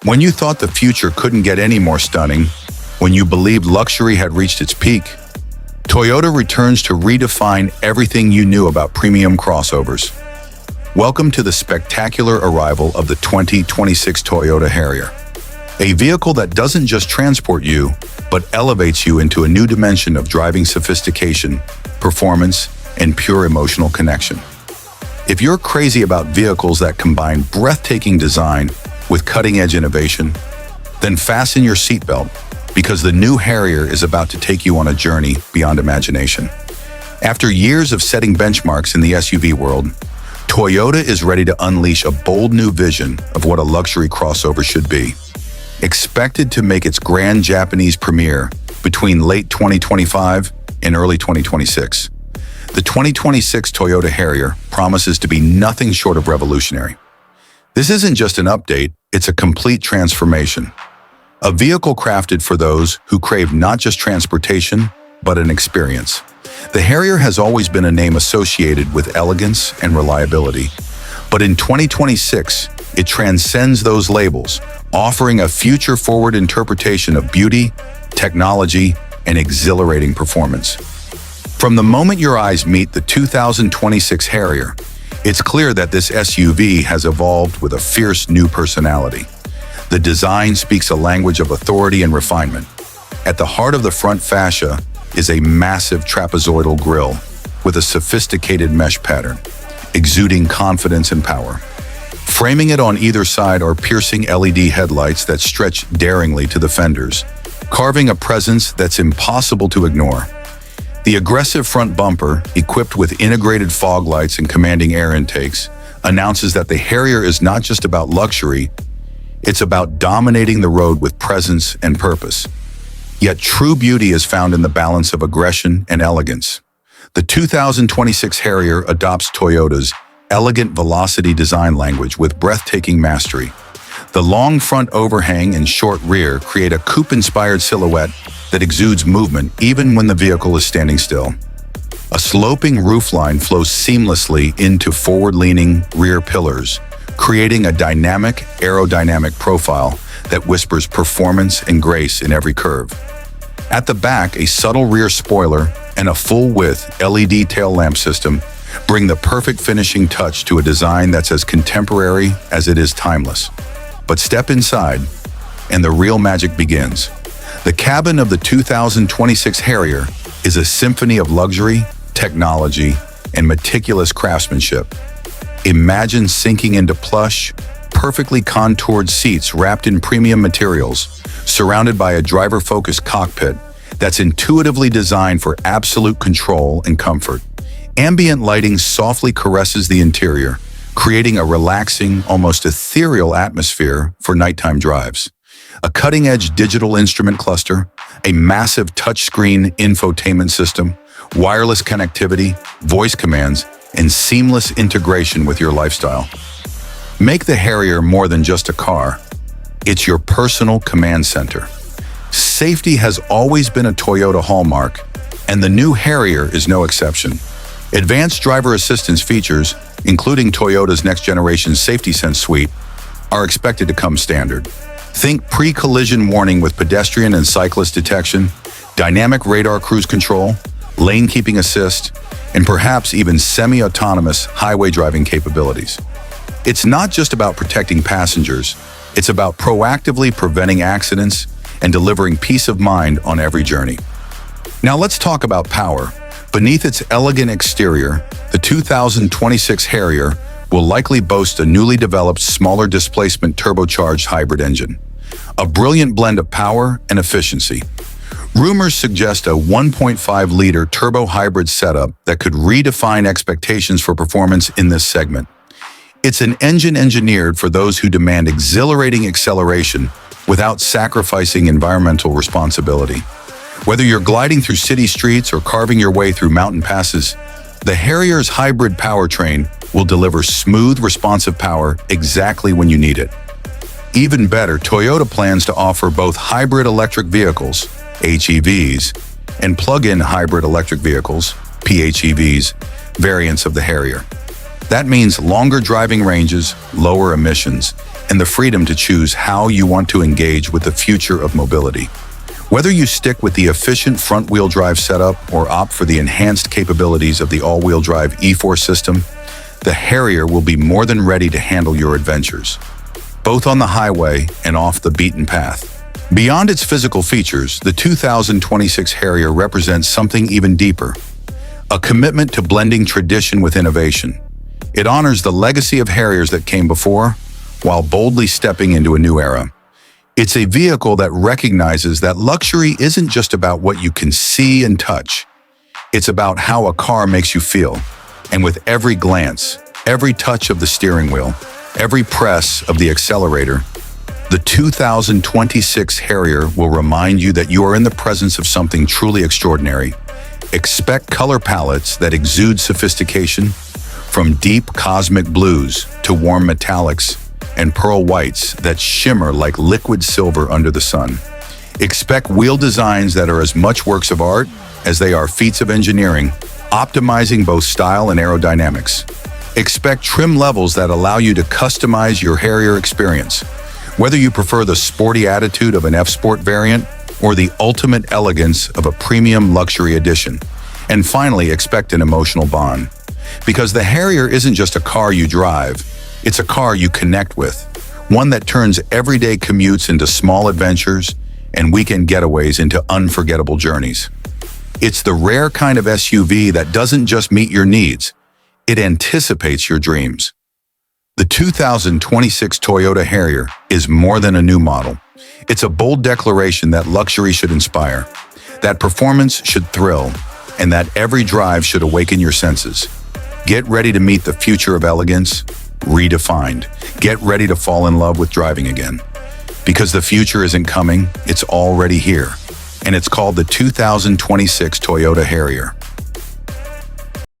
When you thought the future couldn't get any more stunning, when you believed luxury had reached its peak, Toyota returns to redefine everything you knew about premium crossovers. Welcome to the spectacular arrival of the 2026 Toyota Harrier, a vehicle that doesn't just transport you, but elevates you into a new dimension of driving sophistication, performance, and pure emotional connection. If you're crazy about vehicles that combine breathtaking design with cutting-edge innovation, then fasten your seatbelt, because the new Harrier is about to take you on a journey beyond imagination. After years of setting benchmarks in the SUV world, Toyota is ready to unleash a bold new vision of what a luxury crossover should be. Expected to make its grand Japanese premiere between late 2025 and early 2026, the 2026 Toyota Harrier promises to be nothing short of revolutionary. This isn't just an update, it's a complete transformation. A vehicle crafted for those who crave not just transportation, but an experience. The Harrier has always been a name associated with elegance and reliability, but in 2026, it transcends those labels, offering a future-forward interpretation of beauty, technology, and exhilarating performance. From the moment your eyes meet the 2026 Harrier, it's clear that this SUV has evolved with a fierce new personality. The design speaks a language of authority and refinement. At the heart of the front fascia is a massive trapezoidal grille with a sophisticated mesh pattern, exuding confidence and power. Framing it on either side are piercing LED headlights that stretch daringly to the fenders, carving a presence that's impossible to ignore. The aggressive front bumper, equipped with integrated fog lights and commanding air intakes, announces that the Harrier is not just about luxury, it's about dominating the road with presence and purpose. Yet true beauty is found in the balance of aggression and elegance. The 2026 Harrier adopts Toyota's elegant velocity design language with breathtaking mastery. The long front overhang and short rear create a coupe-inspired silhouette that exudes movement even when the vehicle is standing still. A sloping roofline flows seamlessly into forward-leaning rear pillars, creating a dynamic, aerodynamic profile that whispers performance and grace in every curve. At the back, a subtle rear spoiler and a full-width LED tail lamp system bring the perfect finishing touch to a design that's as contemporary as it is timeless. But step inside, and the real magic begins. The cabin of the 2026 Harrier is a symphony of luxury, technology, and meticulous craftsmanship. Imagine sinking into plush, perfectly contoured seats wrapped in premium materials, surrounded by a driver-focused cockpit that's intuitively designed for absolute control and comfort. Ambient lighting softly caresses the interior, creating a relaxing, almost ethereal atmosphere for nighttime drives. A cutting-edge digital instrument cluster, a massive touchscreen infotainment system, wireless connectivity, voice commands, and seamless integration with your lifestyle. Make the Harrier more than just a car. It's your personal command center. Safety has always been a Toyota hallmark, and the new Harrier is no exception. Advanced driver assistance features, including Toyota's next-generation Safety Sense suite, are expected to come standard. Think pre-collision warning with pedestrian and cyclist detection, dynamic radar cruise control, lane keeping assist, and perhaps even semi-autonomous highway driving capabilities. It's not just about protecting passengers, it's about proactively preventing accidents and delivering peace of mind on every journey. Now let's talk about power. Beneath its elegant exterior, the 2026 Harrier will likely boast a newly developed smaller displacement turbocharged hybrid engine, a brilliant blend of power and efficiency. Rumors suggest a 1.5-liter turbo hybrid setup that could redefine expectations for performance in this segment. It's an engine engineered for those who demand exhilarating acceleration without sacrificing environmental responsibility. Whether you're gliding through city streets or carving your way through mountain passes, the Harrier's hybrid powertrain will deliver smooth, responsive power exactly when you need it. Even better, Toyota plans to offer both hybrid electric vehicles, HEVs, and plug-in hybrid electric vehicles, PHEVs, variants of the Harrier. That means longer driving ranges, lower emissions, and the freedom to choose how you want to engage with the future of mobility. Whether you stick with the efficient front-wheel drive setup or opt for the enhanced capabilities of the all-wheel drive E-Force system, the Harrier will be more than ready to handle your adventures, both on the highway and off the beaten path. Beyond its physical features, the 2026 Harrier represents something even deeper, a commitment to blending tradition with innovation. It honors the legacy of Harriers that came before, while boldly stepping into a new era. It's a vehicle that recognizes that luxury isn't just about what you can see and touch. It's about how a car makes you feel. And with every glance, every touch of the steering wheel, every press of the accelerator, the 2026 Harrier will remind you that you are in the presence of something truly extraordinary. Expect color palettes that exude sophistication, from deep cosmic blues to warm metallics and pearl whites that shimmer like liquid silver under the sun. Expect wheel designs that are as much works of art as they are feats of engineering, optimizing both style and aerodynamics. Expect trim levels that allow you to customize your Harrier experience, whether you prefer the sporty attitude of an F-Sport variant or the ultimate elegance of a premium luxury edition. And finally, expect an emotional bond. Because the Harrier isn't just a car you drive, it's a car you connect with, one that turns everyday commutes into small adventures and weekend getaways into unforgettable journeys. It's the rare kind of SUV that doesn't just meet your needs, it anticipates your dreams. The 2026 Toyota Harrier is more than a new model. It's a bold declaration that luxury should inspire, that performance should thrill, and that every drive should awaken your senses. Get ready to meet the future of elegance, redefined. Get ready to fall in love with driving again. Because the future isn't coming, it's already here. And it's called the 2026 Toyota Harrier.